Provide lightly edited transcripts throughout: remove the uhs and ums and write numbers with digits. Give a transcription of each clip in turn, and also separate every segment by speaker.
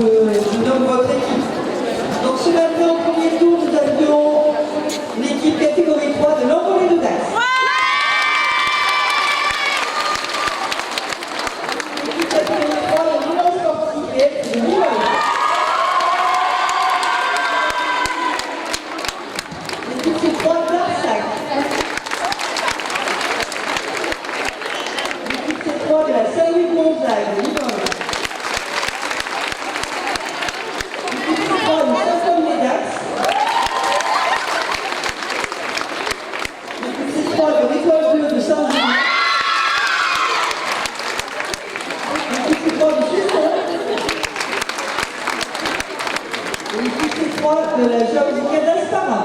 Speaker 1: je nomme votre équipe. Donc ce matin, au premier tour, nous avions l'équipe catégorie 3 de l'envolée de Dax. L'équipe catégorie 3 de l'Union sportive de Limoges. L'équipe C3 d'Arsac. L'équipe C3 de la Saint-Louis-de-Gonzague de Limoges. L'équipe C3 de Saint-Paul-les-Dax. L'équipe C3 de l'Étoile bleue de Saint-Denis. L'équipe C3 de Susson. Et l'équipe C3 de la Géorgie d'Astara.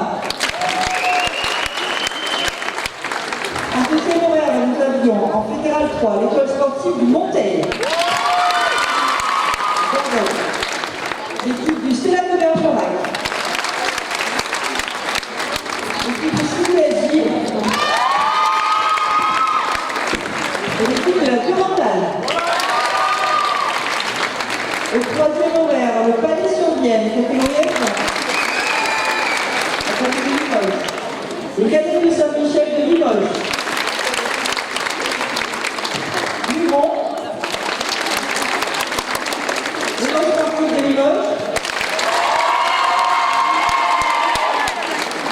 Speaker 1: En deuxième horaire, nous avions en fédéral 3 l'école sportive du Monteil. L'équipe du Stella de Bergerac. L'équipe de Sud-Ouest. Et l'équipe de la Durandale. Au troisième horaire, le Palais sur Vienne, catégorie F1. La catégorie Limoges. Les cadets de Saint-Michel de Limoges. Lumont. L'école sportive de Limoges.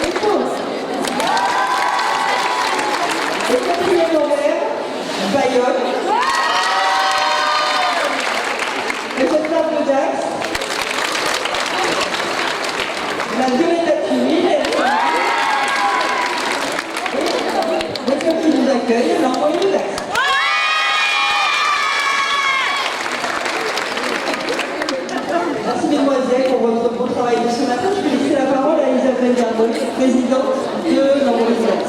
Speaker 1: Et Pau. Le quatrième horaire, Bayonne. Le Jeune-Femme de Dax. La Violette à Tuile. Et l'école qui nous accueille, l'envoyé de Dax. Merci mesdemoiselles pour votre beau travail de ce matin. Je vais laisser la parole à Isabelle Gardot, présidente de l'envoyé de Dax.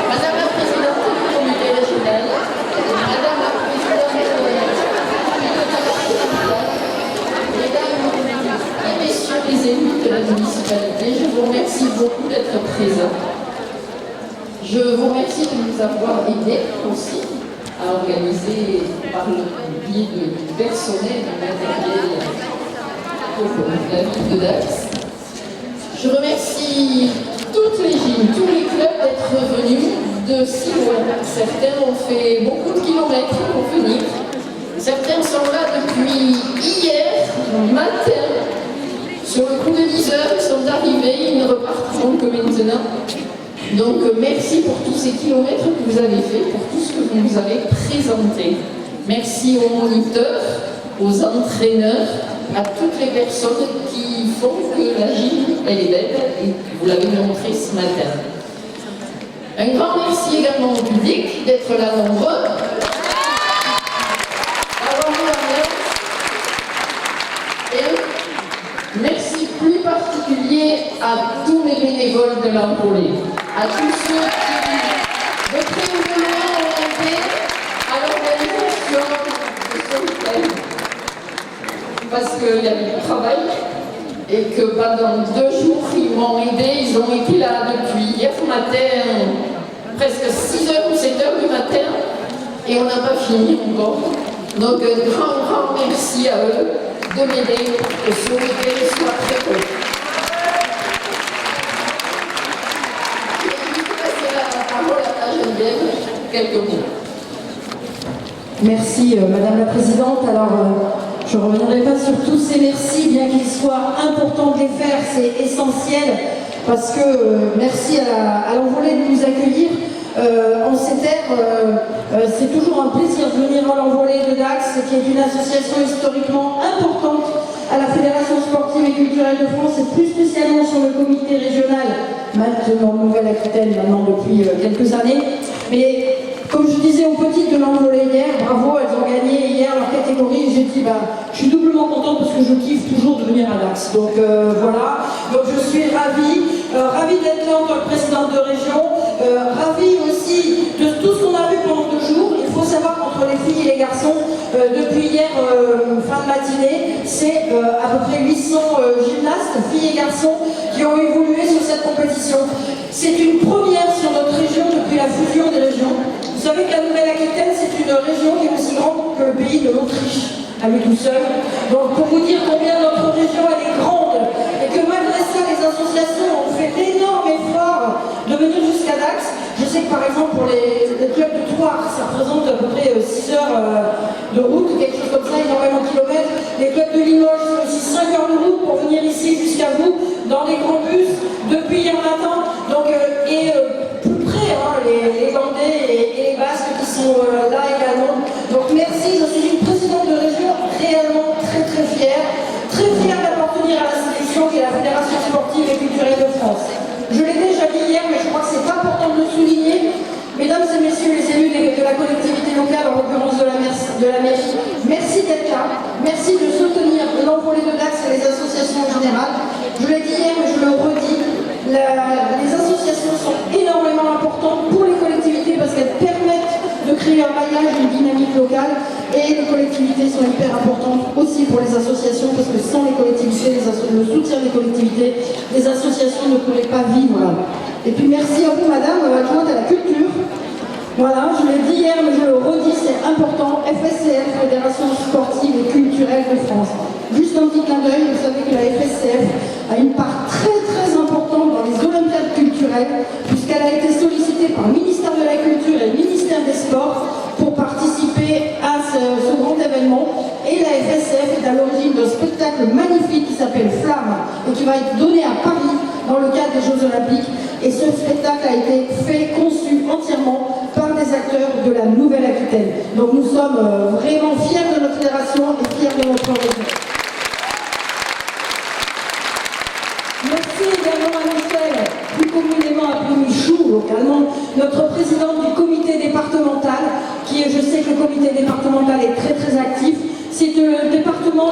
Speaker 2: Madame la présidente du comité régional, Madame la présidente mesdames et messieurs les élus de la municipalité, je vous remercie beaucoup d'être présents. Je vous remercie de nous avoir aidés aussi à organiser par le biais du personnel du matériel pour la ville de Dax. Je remercie toutes les gym, tous les clubs d'être venus de si loin. Certains ont fait beaucoup de kilomètres pour venir. Certains sont là depuis hier matin. Sur le coup de 10 heures, ils sont arrivés, ils ne repartiront que maintenant. Donc merci pour tous ces kilomètres que vous avez fait, pour tout ce que vous nous avez présenté. Merci aux moniteurs, aux entraîneurs, à toutes les personnes qui font que la gym, elle est belle, et vous l'avez montré ce matin. Un grand merci également au public d'être là nombreux. Et merci plus particulier à tous les bénévoles de l'Envolée, à tous ceux qui, de près ou de loin, ont aidé à l'organisation de ce week-end. Parce qu'il y avait du travail et que pendant 2 jours, ils m'ont aidé. Ils ont été là depuis hier matin, presque 6h ou 7h du matin, et on n'a pas fini encore. Donc un grand merci à eux de m'aider pour que ce week-end soit très beau. Je vais passer la parole à Geneviève, quelques mots.
Speaker 3: Merci Madame la Présidente. Alors, je ne reviendrai pas sur tous ces merci, bien qu'il soit important de les faire, c'est essentiel, parce que merci à l'Envolée de nous accueillir. En ces terres, c'est toujours un plaisir de venir à l'Envolée de Dax, qui est une association historiquement importante à la Fédération sportive et culturelle de France, et plus spécialement sur le comité régional, maintenant Nouvelle-Aquitaine, maintenant depuis quelques années. Mais comme je disais aux petites de l'Envolée hier, bravo, elles ont gagné hier leur catégorie, et j'ai dit, je suis doublement contente parce que je kiffe toujours de venir à Dax. Donc voilà, donc je suis ravie d'être là en tant que présidente de région, ravie aussi de tout ce qu'on a vu pendant 2 jours. Il faut savoir soit entre les filles et les garçons. Depuis hier, fin de matinée, c'est à peu près 800 gymnastes, filles et garçons, qui ont évolué sur cette compétition. C'est une première sur notre région depuis la fusion des régions. Vous savez que la Nouvelle-Aquitaine, c'est une région qui est aussi grande que le pays de l'Autriche, à lui tout seul. Donc pour vous dire combien notre région elle est grande, et que malgré ça, les associations ont fait d'énormes efforts de venir jusqu'à Dax. Je sais que par exemple pour les clubs de Troyes, ça représente à peu près 6 heures de route, quelque chose comme ça, énormément de kilomètres. Les clubs de Limoges, c'est aussi 5 heures de route pour venir ici jusqu'à vous, dans les grands bus, depuis hier matin. Donc, plus près, hein, les Landais et les Basques qui sont là également. Donc merci, je suis une présidente de région réellement très fière d'appartenir à la sélection qui est la Fédération sportive et culturelle de France. Je l'ai déjà dit hier, mais je crois que c'est important de le souligner. Mesdames et messieurs les élus de la collectivité locale, en l'occurrence de la mairie, merci d'être là, merci de soutenir l'envolée de Dax et les associations en général. Je l'ai dit hier, mais je le redis, les associations sont énormément importantes pour les collectivités parce qu'elles permettent de créer un maillage, une dynamique locale, et les collectivités sont hyper importantes aussi pour les associations parce que sans les collectivités, le soutien des collectivités, les associations ne pourraient pas vivre. Et puis merci à vous, madame, adjointe à la culture. Voilà, je l'ai dit hier, mais je le redis, c'est important. FSCF, Fédération sportive et culturelle de France. Juste un petit clin d'œil, vous savez que la FSCF a une part très importante dans les Olympiades culturelles, puisqu'elle a été sollicitée par le ministère de la Culture et le ministère des Sports pour participer à ce grand événement. Et la FSCF est à l'origine d'un spectacle magnifique qui s'appelle Flamme et qui va être donné à Paris dans le cadre des Jeux Olympiques. Et ce spectacle a été conçu entièrement par des acteurs de la Nouvelle-Aquitaine. Donc nous sommes vraiment fiers de notre fédération et fiers de notre région. Merci également à Michel, plus communément appelé Michou localement, notre présidente du comité départemental, qui est, je sais que le comité départemental est très actif. C'est le département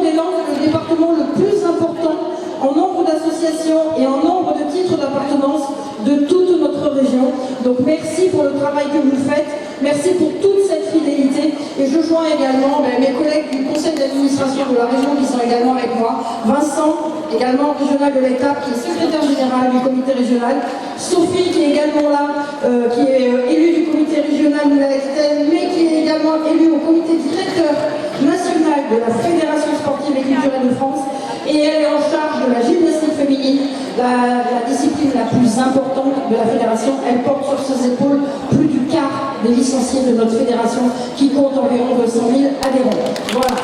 Speaker 3: des Landes, le département le plus important en nombre d'associations et en nombre de titres d'appartenance de toute notre région. Donc merci pour le travail que vous faites, merci pour toute cette fidélité. Et je joins également mes collègues du conseil d'administration de la région qui sont également avec moi. Vincent, également régional de l'État, qui est secrétaire général du comité régional. Sophie, qui est également là, qui est élue du comité régional de l'Aquitaine, mais qui est également élue au comité directeur national de la Fédération sportive et culturelle de France. Et elle est en charge de la gymnastique féminine, la discipline la plus importante de la fédération. Elle porte sur ses épaules plus du quart des licenciés de notre fédération qui compte environ 200 000 adhérents. Voilà.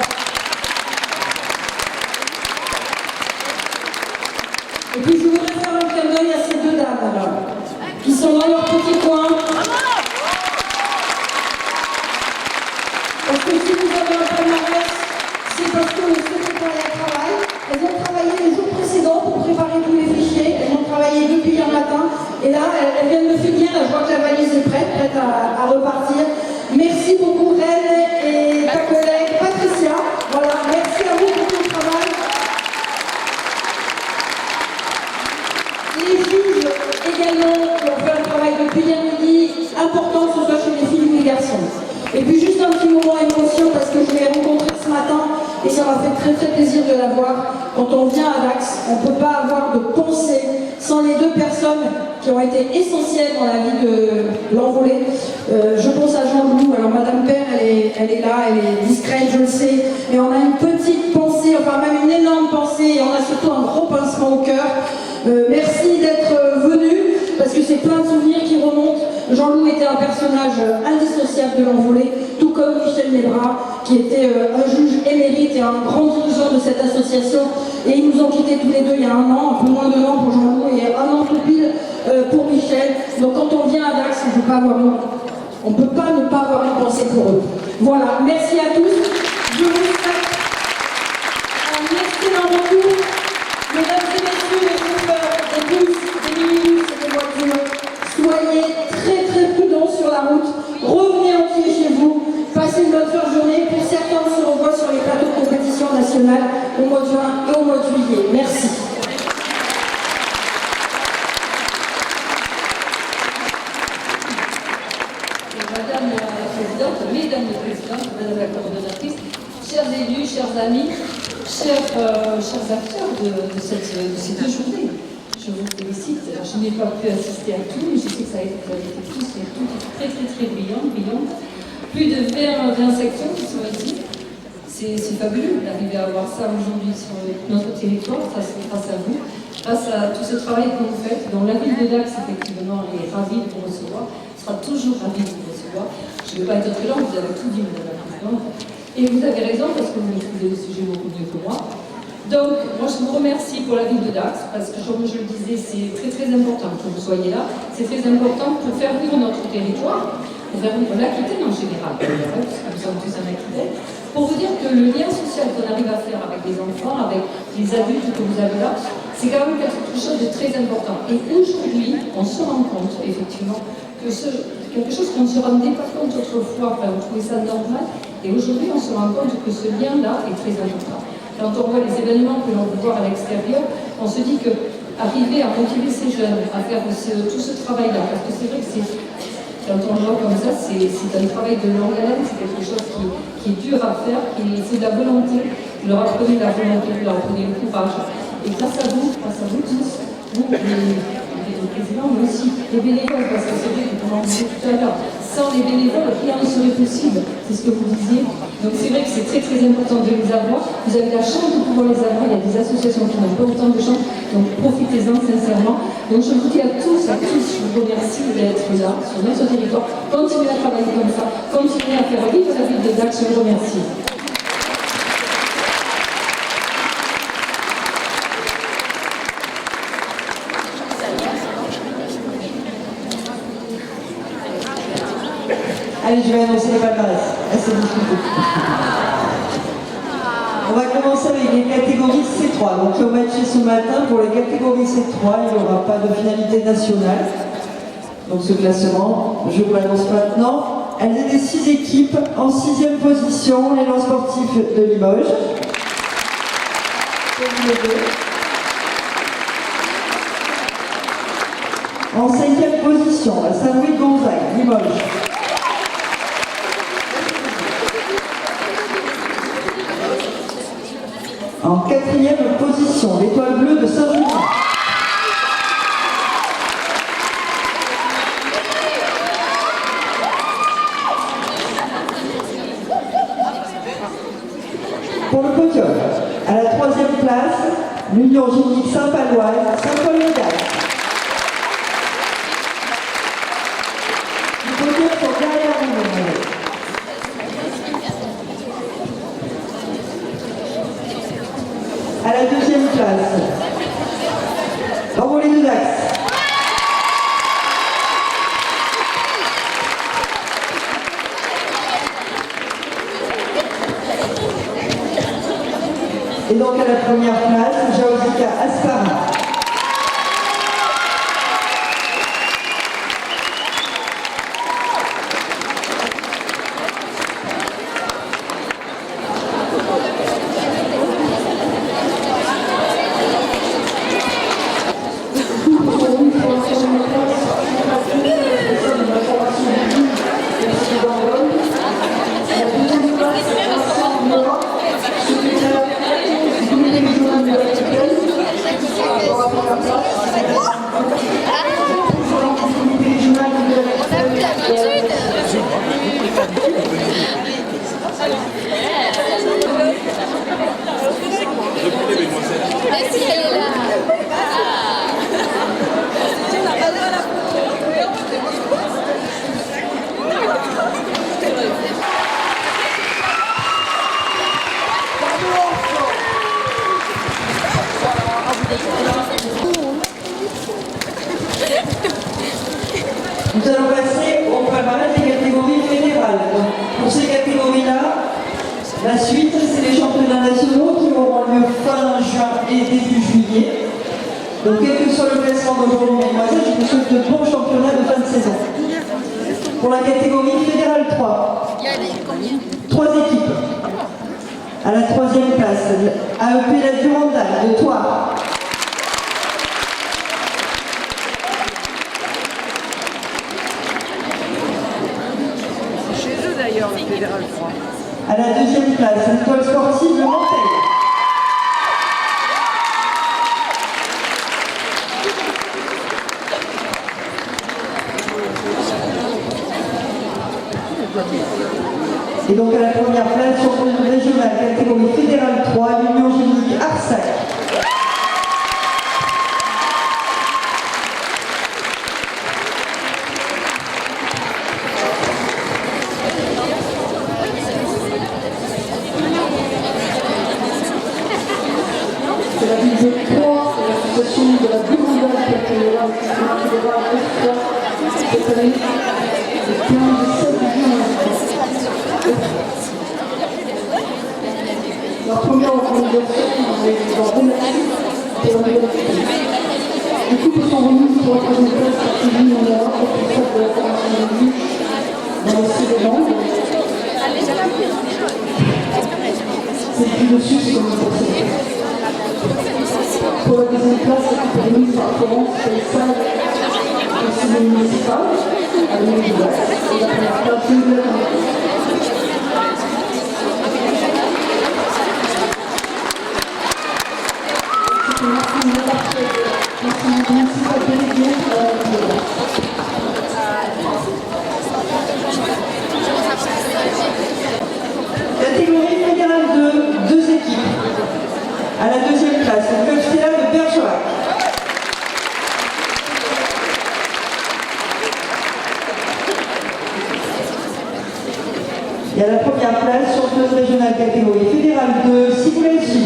Speaker 3: Et puis je voudrais faire un clin d'œil à ces deux dames là, qui sont dans leur petit coin. Parce que si vous avez un palmarès, c'est parce que le secrétariat travaille. Elles ont travaillé les jours précédents pour préparer tous les fichiers. Elles ont travaillé depuis hier matin. Et là, elles viennent de finir. Là, je vois que la valise est prête à repartir. Merci beaucoup, Reine et ta collègue Patricia. Voilà, merci à vous pour tout le travail. Les juges également qui ont fait un travail depuis hier midi important, que ce soit chez les filles ou les garçons. Et puis juste un petit moment émotion parce que je l'ai rencontré ce matin et ça m'a fait très plaisir de la voir. Quand on vient à Dax, on ne peut pas avoir de pensée sans les deux personnes qui ont été essentielles dans la vie de l'envolée. Je pense à Jean-Loup. Alors Madame Père, elle est là, elle est discrète, je le sais, mais on a une petite pensée, enfin même une énorme pensée, et on a surtout un gros pincement au cœur. Merci d'être venu, parce que c'est plein de souvenirs qui remontent. Jean-Loup était un personnage indissociable de l'envolée, tout comme Michel Lebras, qui était un juge émérite et un grand dirigeant de cette association. Et ils nous ont quittés tous les deux il y a 1 an, un peu moins d'1 an pour Jean-Loup et 1 an tout pile pour Michel. Donc quand on vient à Dax, on ne peut pas ne pas avoir une pensée pour eux. Voilà, merci à tous. Je vous souhaite un excellent retour. Mesdames et messieurs les chauffeurs des bus, des minibus et des voitures, soyez très prudents sur la route. Revenez entier chez vous. Passez une bonne fin de journée. Pour certains, on se revoit sur les plateaux de compétition nationale au mois de juin et au mois de juillet. Merci.
Speaker 2: Madame la Présidente,
Speaker 4: mesdames les présidentes, madame la coordonnatrice, chers élus, chers amis, chers acteurs de ces deux journées. Je vous félicite. Je n'ai pas pu assister à tout, mais je sais que ça a été, vous avez été tous et toutes très très très brillants. Plus de 20 sections qui sont ici. C'est fabuleux d'arriver à avoir ça aujourd'hui sur notre territoire, grâce à vous, grâce à tout ce travail que vous faites. Donc la ville de Dax, effectivement, est ravie de vous recevoir, sera toujours ravie de vous recevoir. Je ne vais pas être très longue, vous avez tout dit, madame la présidente. Et vous avez raison, parce que vous maîtrisez le sujet beaucoup mieux que moi. Donc, moi, je vous remercie pour la ville de Dax, parce que, comme je le disais, c'est très très important que vous soyez là. C'est très important pour faire vivre notre territoire, pour faire vivre l'Aquitaine en général, d'ailleurs, parce que nous sommes tous en Aquitaine. Pour vous dire que le lien social qu'on arrive à faire avec les enfants, avec les adultes que vous avez là, c'est quand même quelque chose de très important. Et aujourd'hui, on se rend compte, effectivement, que quelque chose qu'on ne se rendait pas compte autrefois, on trouvait ça normal, et aujourd'hui, on se rend compte que ce lien-là est très important. Quand on voit les événements que l'on peut voir à l'extérieur, on se dit que arriver à motiver ces jeunes à faire tout ce travail-là, parce que c'est vrai que quand on le voit comme ça, c'est un travail de longue haleine, c'est quelque chose qui est dur à faire, c'est de la volonté. Vous leur apprenez la volonté, vous leur apprenez le courage. Et grâce à vous tous, vous, les présidents, mais aussi les bénévoles, parce que c'est vrai que comme on disait tout à l'heure, sans les bénévoles, rien ne serait possible. C'est ce que vous disiez. Donc c'est vrai que c'est très très important de les avoir. Vous avez la chance de pouvoir les avoir. Il y a des associations qui n'ont pas autant de chance. Donc profitez-en sincèrement. Donc je vous dis à tous, je vous remercie d'être là, sur notre territoire. Continuez à travailler comme ça. Continuez à faire vivre la ville de Dax. Je vous remercie.
Speaker 1: Allez, je vais annoncer les palmarès. Assez discuté. On va commencer avec les catégories C3. Donc, au match ce matin, pour les catégories C3, il n'y aura pas de finalité nationale. Donc, ce classement, je vous l'annonce maintenant. Elles étaient 6 équipes. En 6e position, l'élan sportif de Limoges. En 5e position, la Saint-Louis-Gonzague, Limoges. En 4e position, l'Étoile Bleue de Saint-Julien. Pour le podium, à la 3e place, l'Union Gymnique Saint-Paloise, Saint-Paul-de-Dax. Les podiums sont derrière vous. À la 2e place, l'Envolée de Dax. Et donc à la 1re place, Jaouzica Aspara. Nous allons passer au palmarès des catégories fédérales. Donc, pour ces catégories-là, la suite, c'est les championnats nationaux qui auront lieu fin juin et début juillet. Donc, quel que soit le classement d'aujourd'hui, mesdemoiselles, je vous souhaite de bons championnats de fin de saison. Pour la catégorie fédérale 3, 3 équipes. À la 3e place, AEP La Durandale de Thouars.
Speaker 5: Chez eux d'ailleurs.
Speaker 1: À la deuxième place, l'école sportive de Monteil. Et donc à la première place, championne régionale, catégorie fédérale 3, l'Union Génie Arsac.
Speaker 3: C'est la ville de Troyes, l'association de la Burundale qui accueillera le championnat fédéral F3 cette année, le 15 et 16 juin. La première organisation, on les en remercie pour la nouvelle équipe. Les coupes sont remises pour la troisième place par Sylvie Monera, responsable de la formation de lutte dans le Sud-Est. C'est plus de sucre comme le procédé. Pour la deuxième place, la coupe est remise par Florence Faisal, conseiller municipal, à l'Union de l'Ouest. Et la première place, Juliette.
Speaker 1: Catégorie fédérale de 2 équipes. À la deuxième place, le club Stella de Bergerac. Et à la première place, championne régionale catégorie fédérale de Sigoulenchi.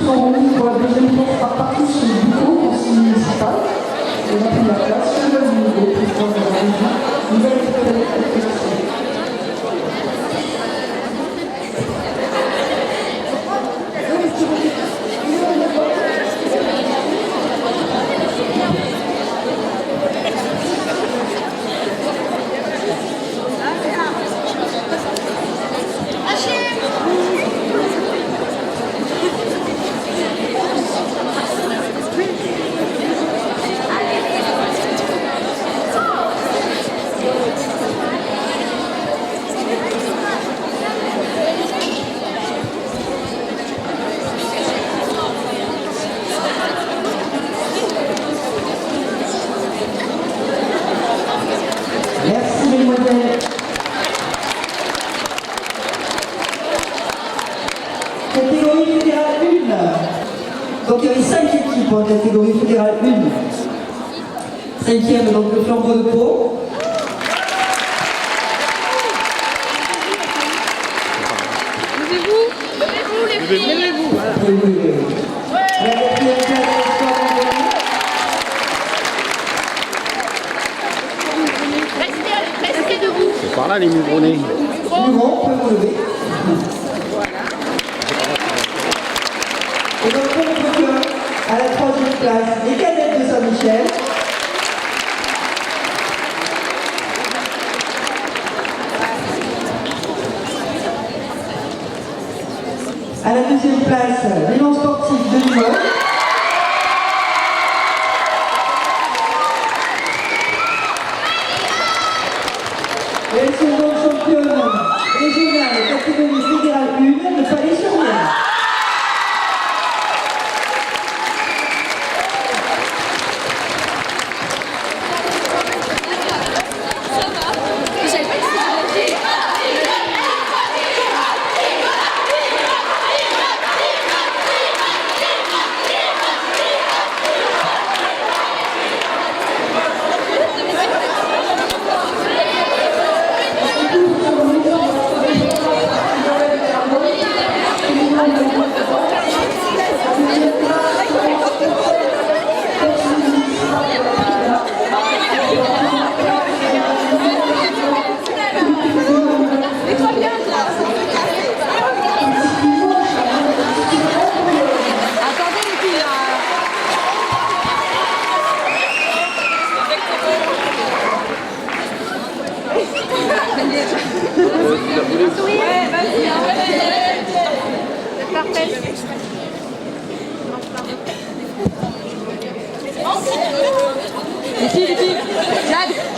Speaker 3: Sont remis pour la deuxième place par partout sur le bureau, conseil municipal. Et la première place, Cheval du Nouveau, président de la région, nouvelle fédération.
Speaker 1: Merci mesdemoiselles. Catégorie fédérale 1. Donc il y avait 5 équipes en catégorie fédérale 1. 5e donc le flambeau de Pau.
Speaker 5: Levez-vous les filles. Levez-vous.
Speaker 1: Oui. La 4e place, l'espoir d'Angoulême.
Speaker 5: Restez debout.
Speaker 6: C'est par là les migronnés.
Speaker 1: Huron peut vous lever. Et donc on peut que à la 3e place, les cadettes de Saint-Michel. À la 2e place, l'élan sportif de Limoges. Et elles sont donc championnes régionales catégorie fédérale 1 de Palais-sur-Mer.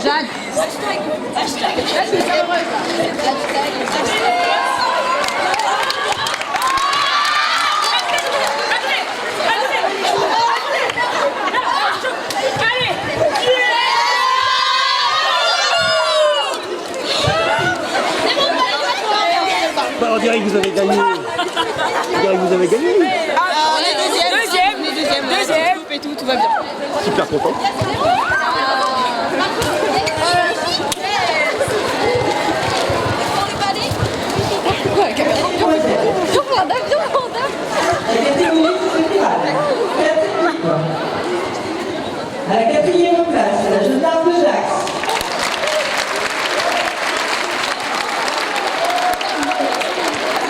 Speaker 5: Jeanne.
Speaker 6: Bah, on dirait que vous avez gagné. On dirait que vous avez gagné.
Speaker 5: On est deuxième. Et tout va bien.
Speaker 6: Super content.
Speaker 1: La catégorie fédérale. À la 4e place, la Jeune Arme de Dax.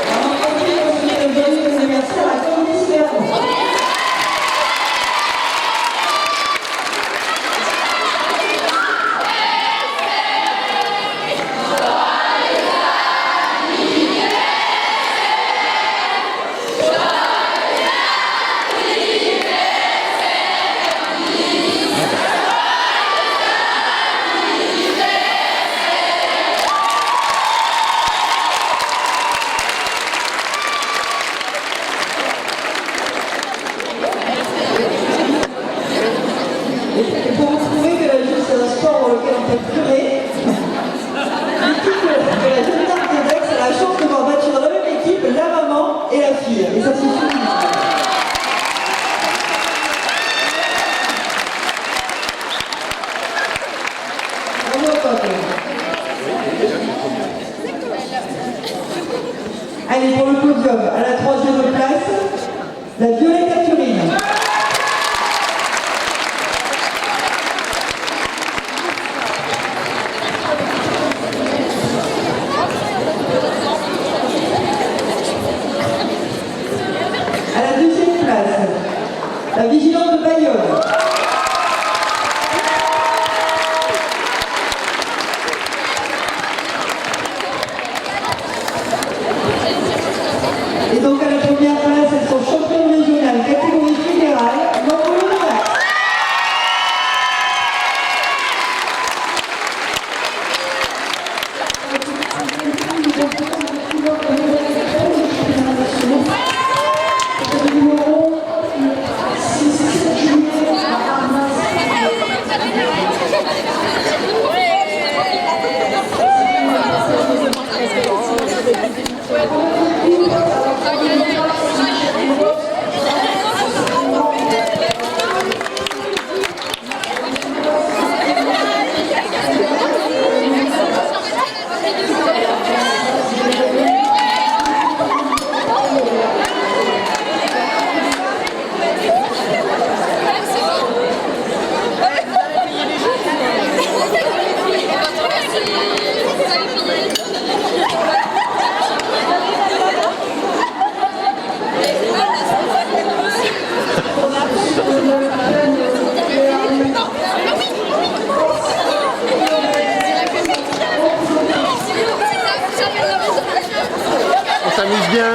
Speaker 1: Avant de continuer, on souhaite un joyeux anniversaire à Candice Ferrand. Et pour vous prouver que la jupe c'est un sport dans lequel on peut pleurer, l'équipe de la Jeune Arme de Dax a la chance de voir battre dans la même équipe la maman et la fille. Et ça suffit. Bravo au peuple. Allez, pour le podium, à la 3e place, la Violette Catherine. À la 2e place, la Vigilante de Bayonne. Et donc à la première place, elles sont championnes régionales, catégorie fédérale, membre de Dax.
Speaker 6: On s'amuse bien.